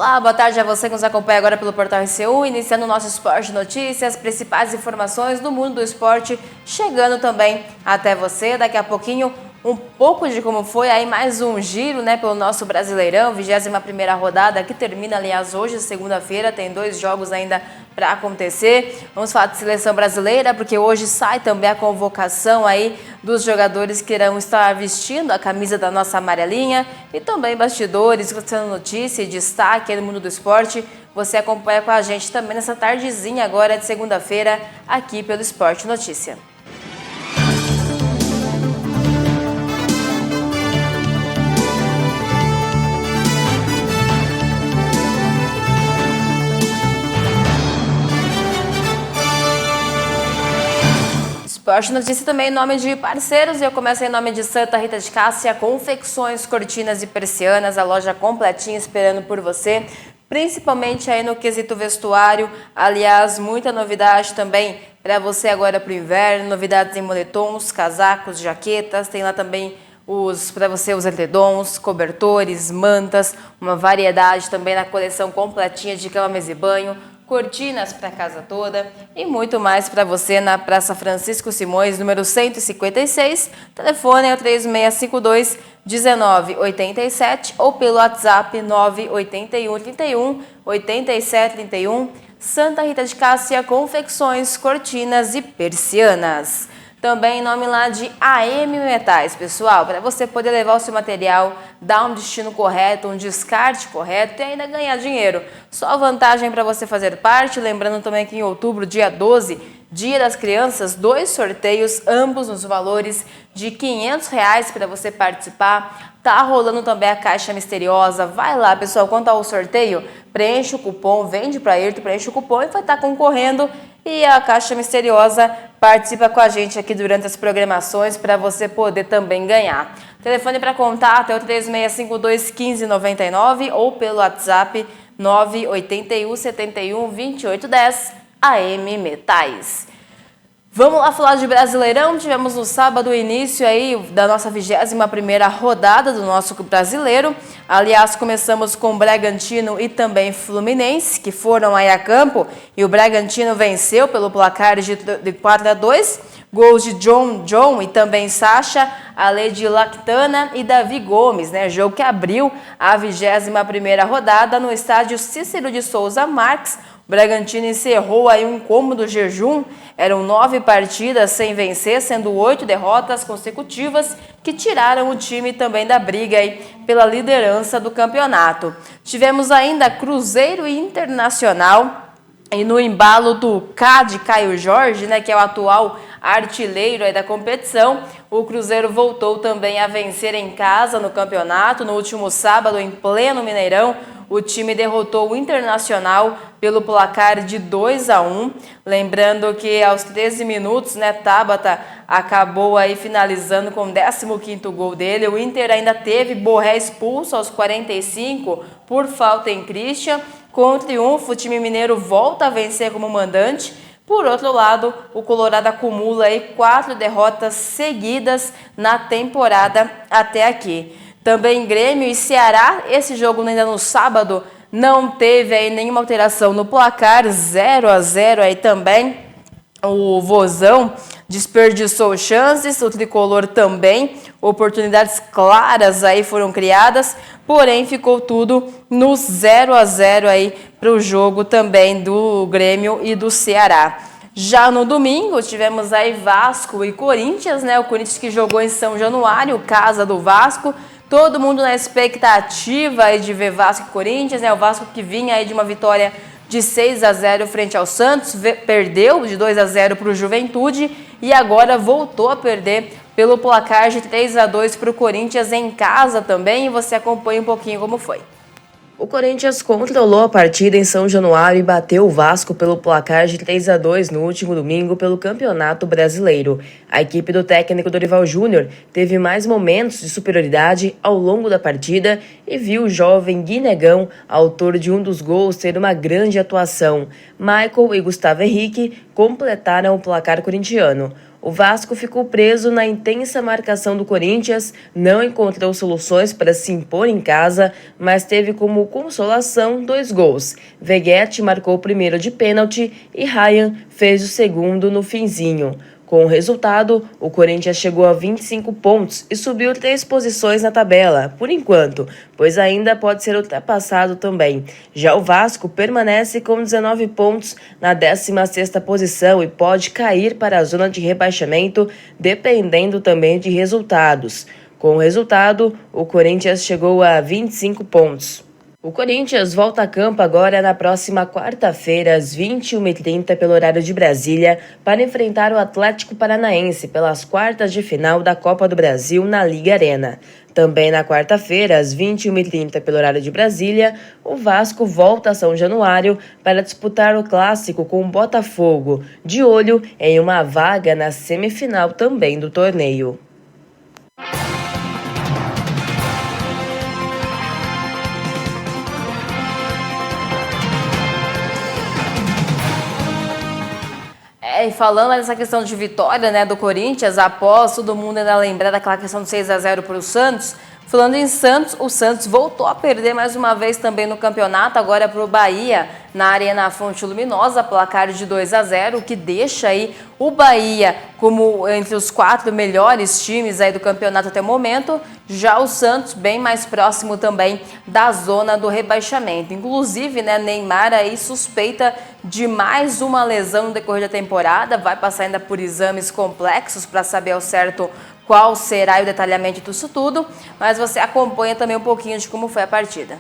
Olá, boa tarde a você que nos acompanha agora pelo Portal RCU, iniciando o nosso Esporte Notícias, principais informações do mundo do esporte, chegando também até você. Daqui a pouquinho, um pouco de como foi aí mais um giro, pelo nosso Brasileirão, 21ª rodada, que termina, aliás, hoje, segunda-feira, tem 2 jogos ainda para acontecer. Vamos falar de seleção brasileira, porque hoje sai também a convocação aí dos jogadores que irão estar vestindo a camisa da nossa amarelinha e também bastidores, notícia e destaque no mundo do esporte. Você acompanha com a gente também nessa tardezinha agora de segunda-feira aqui pelo Esporte Notícia. Esporte Notícia também em nome de parceiros, e eu começo em nome de Santa Rita de Cássia, confecções, cortinas e persianas, a loja completinha esperando por você, principalmente aí no quesito vestuário. Aliás, muita novidade também para você agora para o inverno, novidades em moletons, casacos, jaquetas, tem lá também para você os edredons, cobertores, mantas, uma variedade também na coleção completinha de cama, mesa e banho, cortinas para a casa toda e muito mais para você na Praça Francisco Simões, número 156. Telefone é o 3652-1987 ou pelo WhatsApp 981 31 87 31. Santa Rita de Cássia, confecções, cortinas e persianas. Também em nome lá de AM Metais, pessoal, para você poder levar o seu material, dar um destino correto, um descarte correto e ainda ganhar dinheiro. Só vantagem para você fazer parte, lembrando também que em outubro, dia 12, Dia das Crianças, 2 sorteios, ambos nos valores de R$500 para você participar. Tá rolando também a Caixa Misteriosa. Vai lá, pessoal, quanto ao sorteio, preenche o cupom, vende para Ayrton, preenche o cupom e vai estar concorrendo. E a Caixa Misteriosa participa com a gente aqui durante as programações para você poder também ganhar. Telefone para contato é o 3652-1599 ou pelo WhatsApp 981 71 2810 AM Metais. Vamos lá falar de Brasileirão. Tivemos no sábado o início aí da nossa 21ª rodada do nosso Brasileiro. Aliás, começamos com Bragantino e também Fluminense, que foram aí a campo, e o Bragantino venceu pelo placar de 4-2. Gols de John e também Sacha, Alede Lactana e Davi Gomes, jogo que abriu a 21ª rodada no estádio Cícero de Souza Marques. O Bragantino encerrou aí um incômodo jejum, eram 9 partidas sem vencer, sendo 8 derrotas consecutivas que tiraram o time também da briga aí pela liderança do campeonato. Tivemos ainda Cruzeiro e Internacional, e no embalo do K de Caio Jorge, que é o atual artilheiro aí da competição, o Cruzeiro voltou também a vencer em casa no campeonato. No último sábado, em pleno Mineirão, o time derrotou o Internacional pelo placar de 2-1. Lembrando que aos 13 minutos, Tabata acabou aí finalizando com o 15º gol dele. O Inter ainda teve Borré expulso aos 45 por falta em Christian. Com o triunfo, o time mineiro volta a vencer como mandante. Por outro lado, o Colorado acumula aí 4 derrotas seguidas na temporada até aqui. Também Grêmio e Ceará, esse jogo ainda no sábado não teve aí nenhuma alteração no placar, 0-0 aí também. O Vozão desperdiçou chances, o Tricolor também, oportunidades claras aí foram criadas, porém ficou tudo no 0-0 aí para o jogo também do Grêmio e do Ceará. Já no domingo tivemos aí Vasco e Corinthians, o Corinthians que jogou em São Januário, casa do Vasco. Todo mundo na expectativa aí de ver Vasco e Corinthians, o Vasco que vinha aí de uma vitória de 6-0 frente ao Santos, perdeu de 2-0 para o Juventude e agora voltou a perder pelo placar de 3-2 para o Corinthians em casa também, e você acompanha um pouquinho como foi. O Corinthians controlou a partida em São Januário e bateu o Vasco pelo placar de 3-2 no último domingo pelo Campeonato Brasileiro. A equipe do técnico Dorival Júnior teve mais momentos de superioridade ao longo da partida e viu o jovem Guinegão, autor de um dos gols, ter uma grande atuação. Michael e Gustavo Henrique completaram o placar corintiano. O Vasco ficou preso na intensa marcação do Corinthians, não encontrou soluções para se impor em casa, mas teve como consolação 2 gols. Veguete marcou o primeiro de pênalti e Ryan fez o segundo no finzinho. Com o resultado, o Corinthians chegou a 25 pontos e subiu 3 posições na tabela, por enquanto, pois ainda pode ser ultrapassado também. Já o Vasco permanece com 19 pontos na 16ª posição e pode cair para a zona de rebaixamento, dependendo também de resultados. Com o resultado, o Corinthians chegou a 25 pontos. O Corinthians volta a campo agora na próxima quarta-feira, às 21h30, pelo horário de Brasília, para enfrentar o Atlético Paranaense pelas quartas de final da Copa do Brasil na Liga Arena. Também na quarta-feira, às 21h30, pelo horário de Brasília, o Vasco volta a São Januário para disputar o clássico com o Botafogo, de olho em uma vaga na semifinal também do torneio. E falando nessa questão de vitória, né, do Corinthians, após todo mundo ainda lembrar daquela questão de 6-0 para o Santos, falando em Santos, o Santos voltou a perder mais uma vez também no campeonato, agora para o Bahia, na Arena Fonte Luminosa, placar de 2-0, o que deixa aí o Bahia como entre os 4 melhores times aí do campeonato até o momento, já o Santos bem mais próximo também da zona do rebaixamento. Inclusive, né, Neymar aí suspeita de mais uma lesão no decorrer da temporada, vai passar ainda por exames complexos para saber ao certo qual será o detalhamento disso tudo, mas você acompanha também um pouquinho de como foi a partida.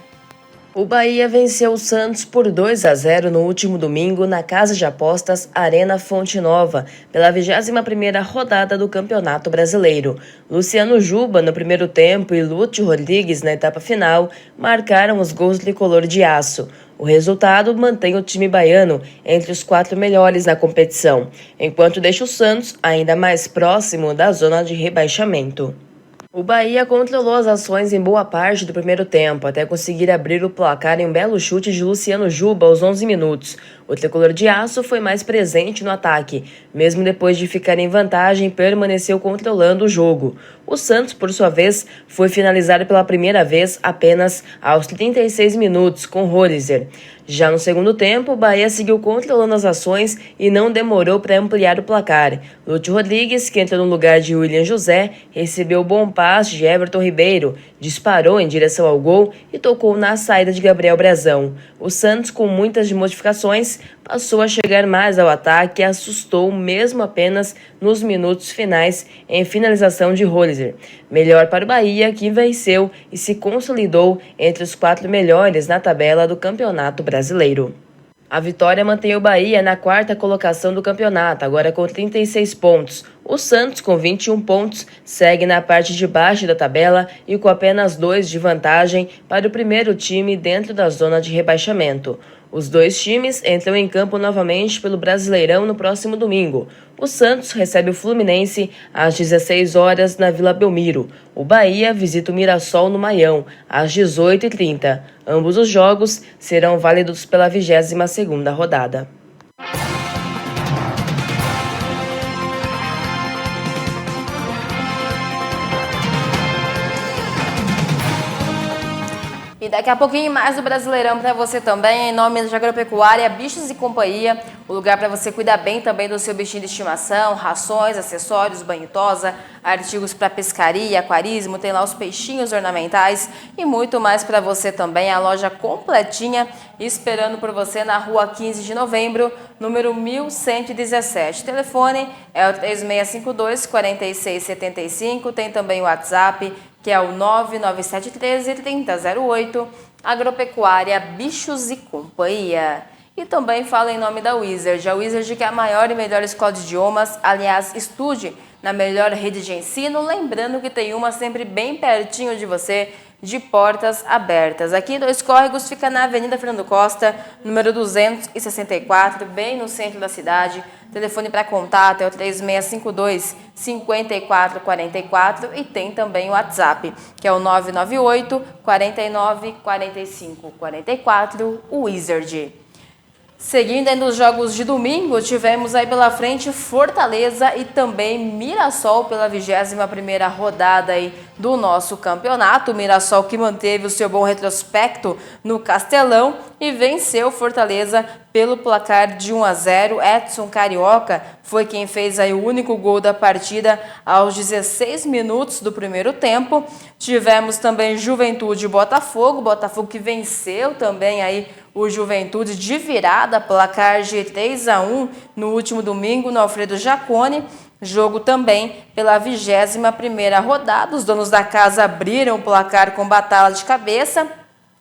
O Bahia venceu o Santos por 2-0 no último domingo na Casa de Apostas Arena Fonte Nova, pela 21ª rodada do Campeonato Brasileiro. Luciano Juba no primeiro tempo e Lúcio Rodrigues na etapa final marcaram os gols tricolor de aço. O resultado mantém o time baiano entre os 4 melhores na competição, enquanto deixa o Santos ainda mais próximo da zona de rebaixamento. O Bahia controlou as ações em boa parte do primeiro tempo, até conseguir abrir o placar em um belo chute de Luciano Juba aos 11 minutos. O tricolor de aço foi mais presente no ataque. Mesmo depois de ficar em vantagem, permaneceu controlando o jogo. O Santos, por sua vez, foi finalizar pela primeira vez apenas aos 36 minutos, com Holliser. Já no segundo tempo, o Bahia seguiu controlando as ações e não demorou para ampliar o placar. Lúcio Rodrigues, que entrou no lugar de William José, recebeu o bom passe de Everton Ribeiro, disparou em direção ao gol e tocou na saída de Gabriel Brazão. O Santos, com muitas modificações, passou a chegar mais ao ataque e assustou mesmo apenas nos minutos finais em finalização de Holliser. Melhor para o Bahia, que venceu e se consolidou entre os 4 melhores na tabela do Campeonato Brasileiro. A vitória mantém o Bahia na 4ª colocação do campeonato, agora com 36 pontos. O Santos, com 21 pontos, segue na parte de baixo da tabela e com apenas 2 de vantagem para o primeiro time dentro da zona de rebaixamento. Os 2 times entram em campo novamente pelo Brasileirão no próximo domingo. O Santos recebe o Fluminense às 16 horas na Vila Belmiro. O Bahia visita o Mirassol no Maião às 18h30. Ambos os jogos serão válidos pela 22ª rodada. E daqui a pouquinho mais do Brasileirão para você também, em nome da Agropecuária Bichos e Companhia, o lugar para você cuidar bem também do seu bichinho de estimação, rações, acessórios, banho tosa, artigos para pescaria, aquarismo, tem lá os peixinhos ornamentais e muito mais para você também, a loja completinha esperando por você na rua 15 de novembro, número 1117. O telefone é o 3652-4675, tem também o WhatsApp, que é o 99713-3008, Agropecuária Bichos e Companhia. E também fala em nome da Wizard. A Wizard, que é a maior e melhor escola de idiomas, aliás, estude na melhor rede de ensino, lembrando que tem uma sempre bem pertinho de você, de portas abertas. Aqui em Dois Córregos fica na Avenida Fernando Costa, número 264, bem no centro da cidade. O telefone para contato é o 3652-5444 e tem também o WhatsApp, que é o 998 49 45 44, o Wizard. Seguindo aí nos jogos de domingo, tivemos aí pela frente Fortaleza e também Mirassol pela 21ª rodada aí do nosso campeonato. O Mirassol que manteve o seu bom retrospecto no Castelão e venceu Fortaleza pelo placar de 1-0. Edson Carioca foi quem fez aí o único gol da partida aos 16 minutos do primeiro tempo. Tivemos também Juventude e Botafogo que venceu também aí o Juventude de virada, placar de 3-1 no último domingo no Alfredo Jaconi. Jogo também pela 21ª rodada. Os donos da casa abriram o placar com batalha de cabeça.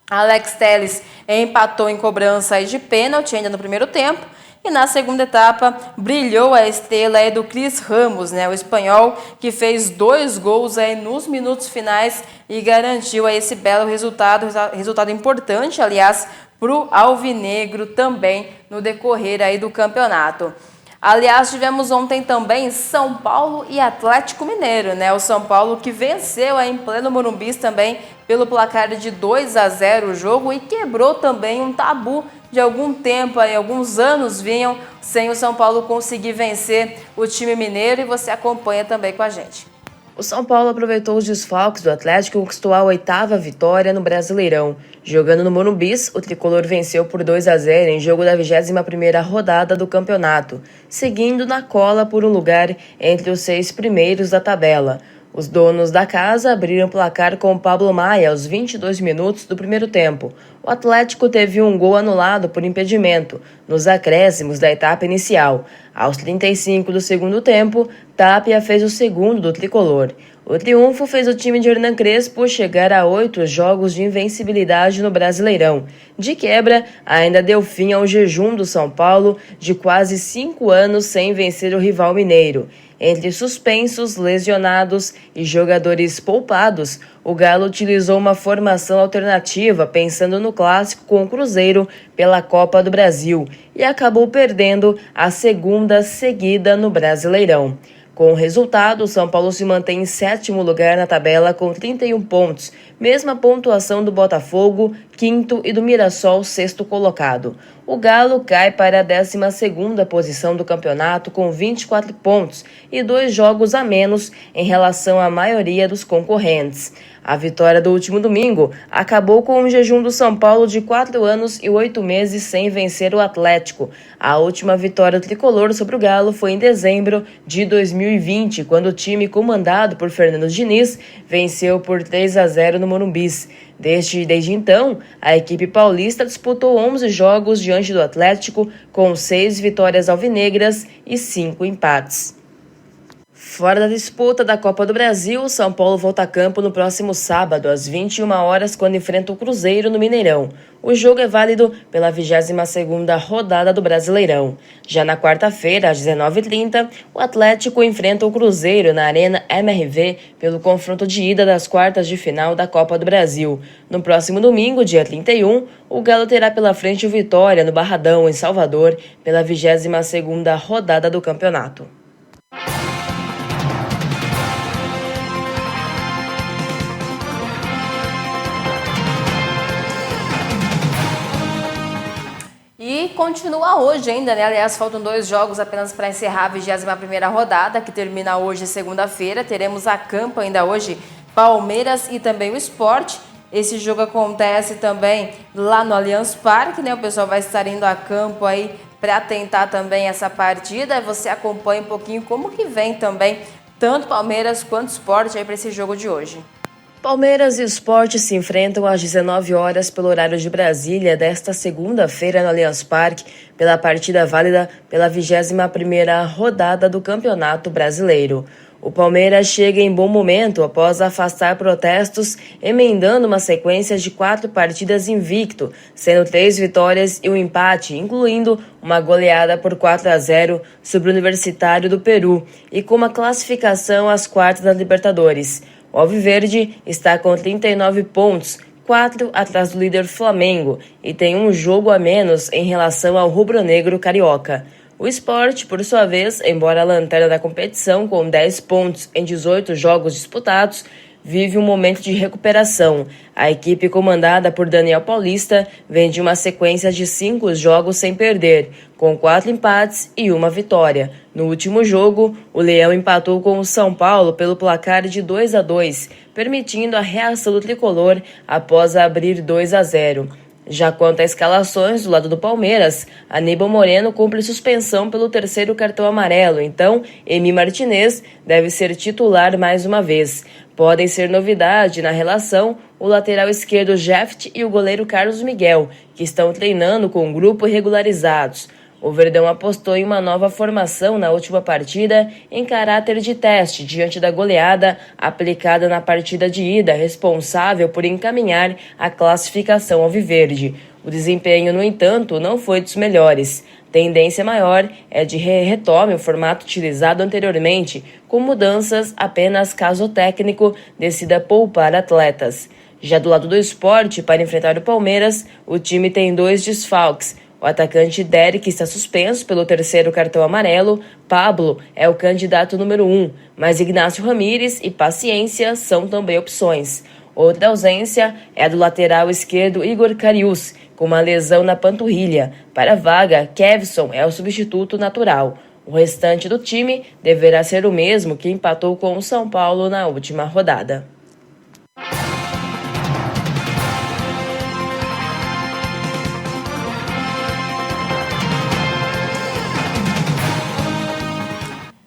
Alex Telles empatou em cobrança de pênalti ainda no primeiro tempo. E na segunda etapa brilhou a estrela aí do Cris Ramos, o espanhol que fez 2 gols aí nos minutos finais e garantiu aí esse belo resultado importante, aliás, para o Alvinegro também no decorrer aí do campeonato. Aliás, tivemos ontem também São Paulo e Atlético Mineiro, O São Paulo que venceu aí em pleno Morumbi também pelo placar de 2-0 o jogo e quebrou também um tabu de algum tempo, aí, alguns anos vinham sem o São Paulo conseguir vencer o time mineiro e você acompanha também com a gente. O São Paulo aproveitou os desfalques do Atlético e conquistou a 8ª vitória no Brasileirão. Jogando no Morumbi, o tricolor venceu por 2-0 em jogo da 21ª rodada do campeonato, seguindo na cola por um lugar entre os 6 primeiros da tabela. Os donos da casa abriram o placar com Pablo Maia aos 22 minutos do primeiro tempo. O Atlético teve um gol anulado por impedimento, nos acréscimos da etapa inicial. Aos 35 do segundo tempo, Tapia fez o segundo do tricolor. O triunfo fez o time de Hernan Crespo chegar a 8 jogos de invencibilidade no Brasileirão. De quebra, ainda deu fim ao jejum do São Paulo de quase 5 anos sem vencer o rival mineiro. Entre suspensos, lesionados e jogadores poupados, o Galo utilizou uma formação alternativa pensando no clássico com o Cruzeiro pela Copa do Brasil e acabou perdendo a segunda seguida no Brasileirão. Com o resultado, o São Paulo se mantém em 7º lugar na tabela com 31 pontos, mesma pontuação do Botafogo, 5º, e do Mirassol, 6º colocado. O Galo cai para a 12ª posição do campeonato com 24 pontos e 2 jogos a menos em relação à maioria dos concorrentes. A vitória do último domingo acabou com o jejum do São Paulo de 4 anos e 8 meses sem vencer o Atlético. A última vitória do tricolor sobre o Galo foi em dezembro de 2020, quando o time comandado por Fernando Diniz venceu por 3-0 no Morumbi. Desde então, a equipe paulista disputou 11 jogos diante do Atlético, com 6 vitórias alvinegras e 5 empates. Fora da disputa da Copa do Brasil, o São Paulo volta a campo no próximo sábado, às 21 horas, quando enfrenta o Cruzeiro no Mineirão. O jogo é válido pela 22ª rodada do Brasileirão. Já na quarta-feira, às 19h30, o Atlético enfrenta o Cruzeiro na Arena MRV pelo confronto de ida das quartas de final da Copa do Brasil. No próximo domingo, dia 31, o Galo terá pela frente o Vitória no Barradão, em Salvador, pela 22ª rodada do campeonato. E continua hoje ainda, Aliás, faltam 2 jogos apenas para encerrar a 21ª rodada, que termina hoje, segunda-feira. Teremos a campo ainda hoje, Palmeiras e também o Sport. Esse jogo acontece também lá no Allianz Parque, O pessoal vai estar indo a campo aí para tentar também essa partida. Você acompanha um pouquinho como que vem também tanto Palmeiras quanto Sport aí para esse jogo de hoje. Palmeiras e Sport se enfrentam às 19 horas pelo horário de Brasília desta segunda-feira no Allianz Parque pela partida válida pela 21ª rodada do Campeonato Brasileiro. O Palmeiras chega em bom momento após afastar protestos, emendando uma sequência de 4 partidas invicto, sendo 3 vitórias e um empate, incluindo uma goleada por 4-0 sobre o Universitário do Peru e com uma classificação às quartas da Libertadores. O Alviverde está com 39 pontos, 4 atrás do líder Flamengo, e tem um jogo a menos em relação ao rubro-negro carioca. O Sport, por sua vez, embora a lanterna da competição com 10 pontos em 18 jogos disputados, vive um momento de recuperação. A equipe comandada por Daniel Paulista vem de uma sequência de 5 jogos sem perder, com 4 empates e 1 vitória. No último jogo, o Leão empatou com o São Paulo pelo placar de 2-2, permitindo a reação do tricolor após abrir 2-0. Já quanto a escalações do lado do Palmeiras, Aníbal Moreno cumpre suspensão pelo 3º cartão amarelo, então Emi Martinez deve ser titular mais uma vez. Podem ser novidade na relação o lateral esquerdo Jeft e o goleiro Carlos Miguel, que estão treinando com o grupo regularizados. O Verdão apostou em uma nova formação na última partida em caráter de teste diante da goleada aplicada na partida de ida, responsável por encaminhar a classificação alviverde. O desempenho, no entanto, não foi dos melhores. Tendência maior é de retome o formato utilizado anteriormente, com mudanças apenas caso o técnico decida poupar atletas. Já do lado do Sport, para enfrentar o Palmeiras, o time tem 2 desfalques. O atacante Derek está suspenso pelo 3º cartão amarelo. Pablo é o candidato número 1, mas Ignacio Ramírez e Paciência são também opções. Outra ausência é a do lateral esquerdo Igor Carius, com uma lesão na panturrilha. Para a vaga, Kevson é o substituto natural. O restante do time deverá ser o mesmo que empatou com o São Paulo na última rodada.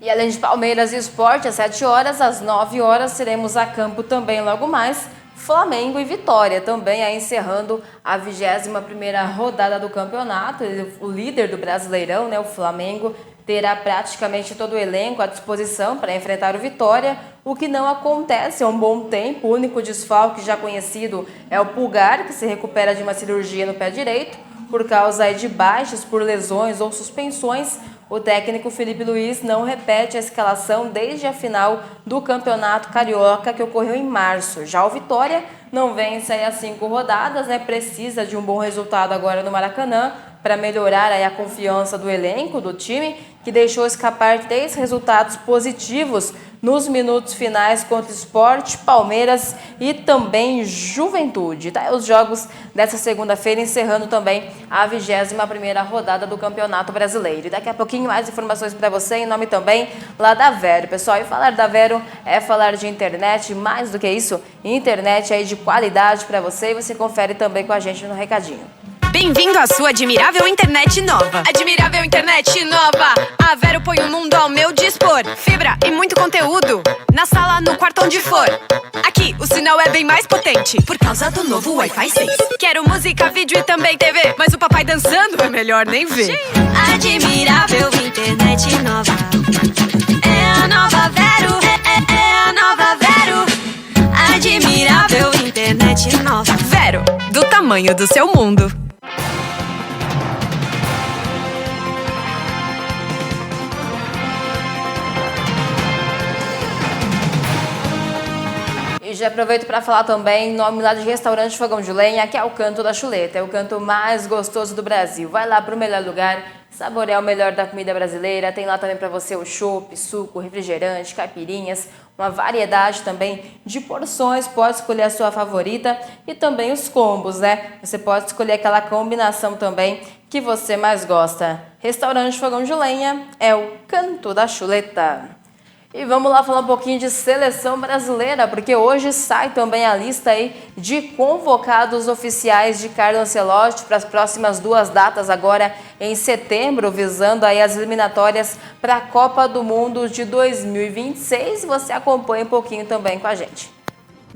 E além de Palmeiras e Sport, às 7 horas, às 9 horas, teremos a campo também logo mais Flamengo e Vitória, também aí encerrando a 21ª rodada do campeonato. O líder do Brasileirão, o Flamengo, terá praticamente todo o elenco à disposição para enfrentar o Vitória, o que não acontece há um bom tempo. O único desfalque já conhecido é o Pulgar, que se recupera de uma cirurgia no pé direito, por causa de baixas por lesões ou suspensões. O técnico Felipe Luiz não repete a escalação desde a final do Campeonato Carioca, que ocorreu em março. Já o Vitória não vence aí as 5 rodadas, precisa de um bom resultado agora no Maracanã para melhorar aí a confiança do elenco, do time, que deixou escapar 3 resultados positivos nos minutos finais contra Sport, Palmeiras e também Juventude. Tá? Os jogos dessa segunda-feira encerrando também a 21ª rodada do Campeonato Brasileiro. E daqui a pouquinho mais informações para você, em nome também lá da Vero. Pessoal, e falar da Vero é falar de internet, mais do que isso, internet aí de qualidade para você, e você confere também com a gente no recadinho. Bem-vindo à sua admirável internet nova. Admirável internet nova. A Vero põe o mundo ao meu dispor. Fibra e muito conteúdo. Na sala, no quarto, onde for. Aqui, o sinal é bem mais potente por causa do novo Wi-Fi 6. Quero música, vídeo e também TV, mas o papai dançando é melhor nem ver. Admirável internet nova. É a nova Vero. É a nova Vero. Admirável internet nova. Vero, do tamanho do seu mundo. E já aproveito para falar também em nome lá de Restaurante Fogão de Lenha, que é o Canto da Chuleta. É o canto mais gostoso do Brasil. Vai lá para o melhor lugar, saborear o melhor da comida brasileira. Tem lá também para você o chopp, suco, refrigerante, caipirinhas, uma variedade também de porções. Pode escolher a sua favorita e também os combos, Você pode escolher aquela combinação também que você mais gosta. Restaurante Fogão de Lenha é o Canto da Chuleta. E vamos lá falar um pouquinho de seleção brasileira, porque hoje sai também a lista aí de convocados oficiais de Carlo Ancelotti para as próximas 2 datas agora em setembro, visando aí as eliminatórias para a Copa do Mundo de 2026. Você acompanha um pouquinho também com a gente.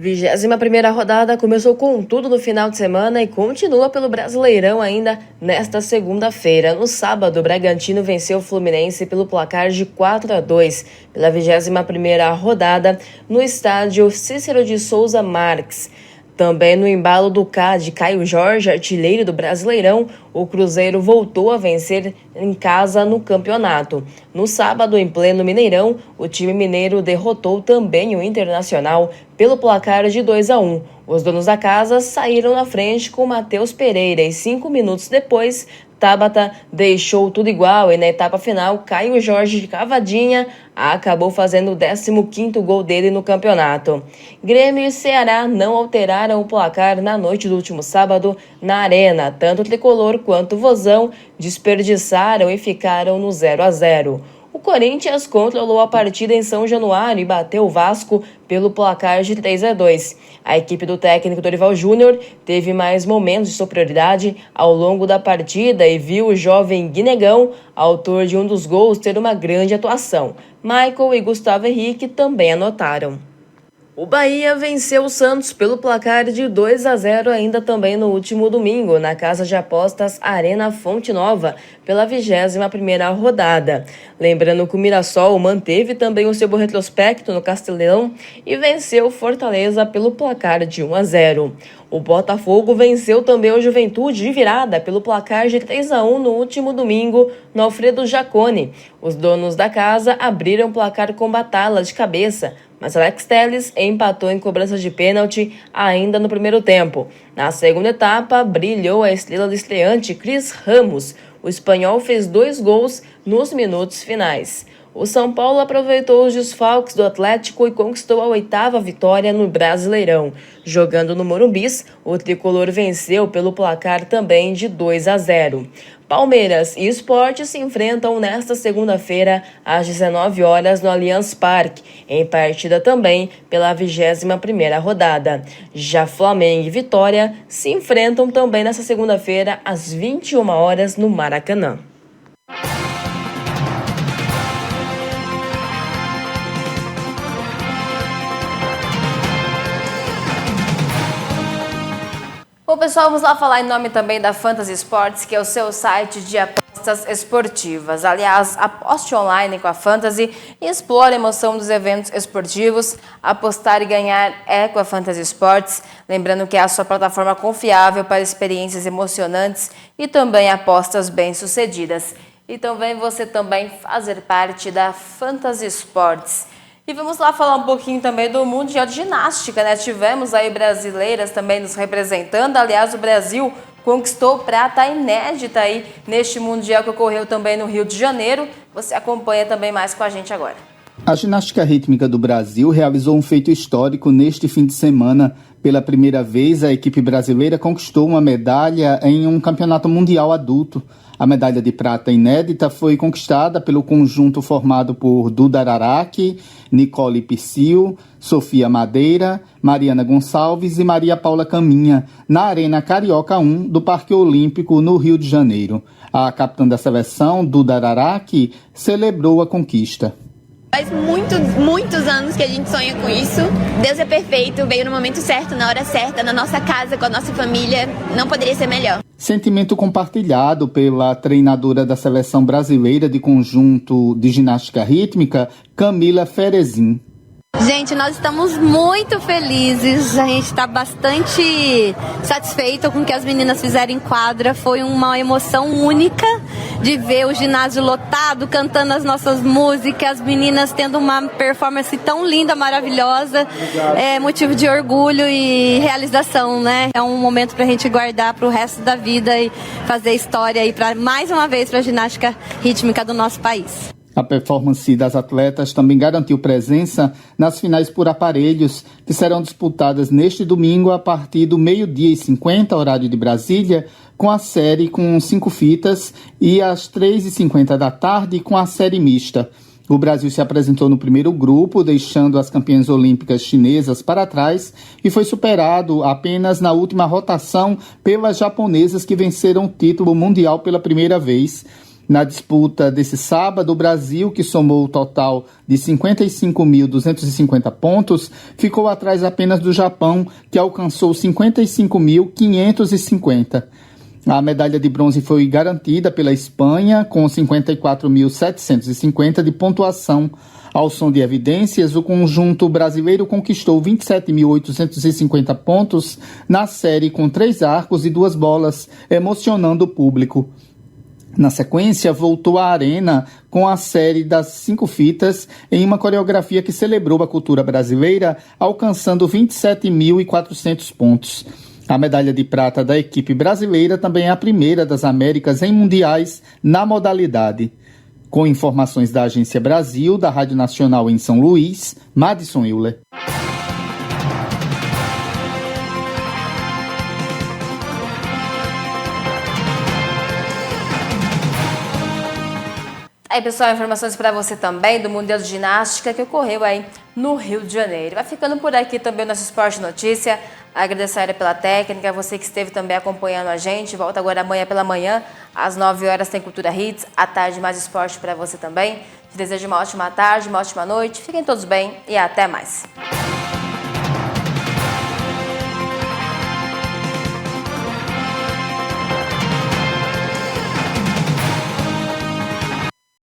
21ª rodada começou com tudo no final de semana e continua pelo Brasileirão ainda nesta segunda-feira. No sábado, o Bragantino venceu o Fluminense pelo placar de 4-2 pela 21ª rodada no estádio Cícero de Souza Marques. Também no embalo de Caio Jorge, artilheiro do Brasileirão, o Cruzeiro voltou a vencer em casa no campeonato. No sábado, em pleno Mineirão, o time mineiro derrotou também o Internacional pelo placar de 2-1. Os donos da casa saíram na frente com Matheus Pereira e 5 minutos depois, Tabata deixou tudo igual e na etapa final, Caio Jorge de cavadinha acabou fazendo o 15º gol dele no campeonato. Grêmio e Ceará não alteraram o placar na noite do último sábado na Arena. Tanto o Tricolor quanto o Vozão desperdiçaram e ficaram no 0-0. O Corinthians controlou a partida em São Januário e bateu o Vasco pelo placar de 3-2. A equipe do técnico Dorival Júnior teve mais momentos de superioridade ao longo da partida e viu o jovem Guinegão, autor de um dos gols, ter uma grande atuação. Michael e Gustavo Henrique também anotaram. O Bahia venceu o Santos pelo placar de 2-0 ainda também no último domingo, na casa de apostas Arena Fonte Nova, pela 21ª rodada. Lembrando que o Mirassol manteve também o seu bom retrospecto no Castelão e venceu o Fortaleza pelo placar de 1-0. O Botafogo venceu também o Juventude de virada pelo placar de 3-1 no último domingo no Alfredo Jaconi. Os donos da casa abriram o placar com Batalla de cabeça, mas Alex Telles empatou em cobrança de pênalti ainda no primeiro tempo. Na segunda etapa, brilhou a estrela do estreante Cris Ramos. O espanhol fez 2 gols nos minutos finais. O São Paulo aproveitou os desfalques do Atlético e conquistou a 8ª vitória no Brasileirão. Jogando no Morumbis, o tricolor venceu pelo placar também de 2-0. Palmeiras e Sport se enfrentam nesta segunda-feira às 19 horas no Allianz Parque, em partida também pela 21ª rodada. Já Flamengo e Vitória se enfrentam também nesta segunda-feira às 21 horas no Maracanã. Bom, pessoal, vamos lá falar em nome também da Fantasy Sports, que é o seu site de apostas esportivas. Aliás, aposte online com a Fantasy e explore a emoção dos eventos esportivos. Apostar e ganhar é com a Fantasy Sports. Lembrando que é a sua plataforma confiável para experiências emocionantes e também apostas bem-sucedidas. Então vem você também fazer parte da Fantasy Sports. E vamos lá falar um pouquinho também do Mundial de Ginástica, né? Tivemos aí brasileiras também nos representando. Aliás, o Brasil conquistou prata inédita aí neste Mundial que ocorreu também no Rio de Janeiro. Você acompanha também mais com a gente agora. A ginástica rítmica do Brasil realizou um feito histórico neste fim de semana. Pela primeira vez, a equipe brasileira conquistou uma medalha em um campeonato mundial adulto. A medalha de prata inédita foi conquistada pelo conjunto formado por Duda Araraki, Nicole Psyu, Sofia Madeira, Mariana Gonçalves e Maria Paula Caminha, na Arena Carioca 1 do Parque Olímpico, no Rio de Janeiro. A capitã da seleção, Duda Araraki, celebrou a conquista. Faz muitos anos que a gente sonha com isso. Deus é perfeito, veio no momento certo, na hora certa, na nossa casa, com a nossa família. Não poderia ser melhor. Sentimento compartilhado pela treinadora da seleção brasileira de conjunto de ginástica rítmica, Camila Ferezin. Gente, nós estamos muito felizes, a gente está bastante satisfeito com o que as meninas fizeram em quadra. Foi uma emoção única de ver o ginásio lotado, cantando as nossas músicas, as meninas tendo uma performance tão linda, maravilhosa. É motivo de orgulho e realização, né? É um momento para a gente guardar para o resto da vida e fazer história aí mais uma vez para a ginástica rítmica do nosso país. A performance das atletas também garantiu presença nas finais por aparelhos, que serão disputadas neste domingo a partir do 12h50, horário de Brasília, com a série com 5 fitas, e às 3h50 da tarde com a série mista. O Brasil se apresentou no primeiro grupo, deixando as campeãs olímpicas chinesas para trás, e foi superado apenas na última rotação pelas japonesas, que venceram o título mundial pela primeira vez. Na disputa desse sábado, o Brasil, que somou o total de 55.250 pontos, ficou atrás apenas do Japão, que alcançou 55.550. A medalha de bronze foi garantida pela Espanha, com 54.750 de pontuação. Ao som de evidências, o conjunto brasileiro conquistou 27.850 pontos na série com 3 arcos e 2 bolas, emocionando o público. Na sequência, voltou à arena com a série das 5 fitas em uma coreografia que celebrou a cultura brasileira, alcançando 27.400 pontos. A medalha de prata da equipe brasileira também é a primeira das Américas em mundiais na modalidade. Com informações da Agência Brasil, da Rádio Nacional em São Luís, Madison Euler. Aí, pessoal, informações para você também do Mundial de Ginástica que ocorreu aí no Rio de Janeiro. Vai ficando por aqui também o nosso Esporte Notícia. Agradeço a área pela técnica, você que esteve também acompanhando a gente. Volta agora amanhã pela manhã, às 9 horas tem Cultura Hits, à tarde mais esporte para você também. Te desejo uma ótima tarde, uma ótima noite. Fiquem todos bem e até mais.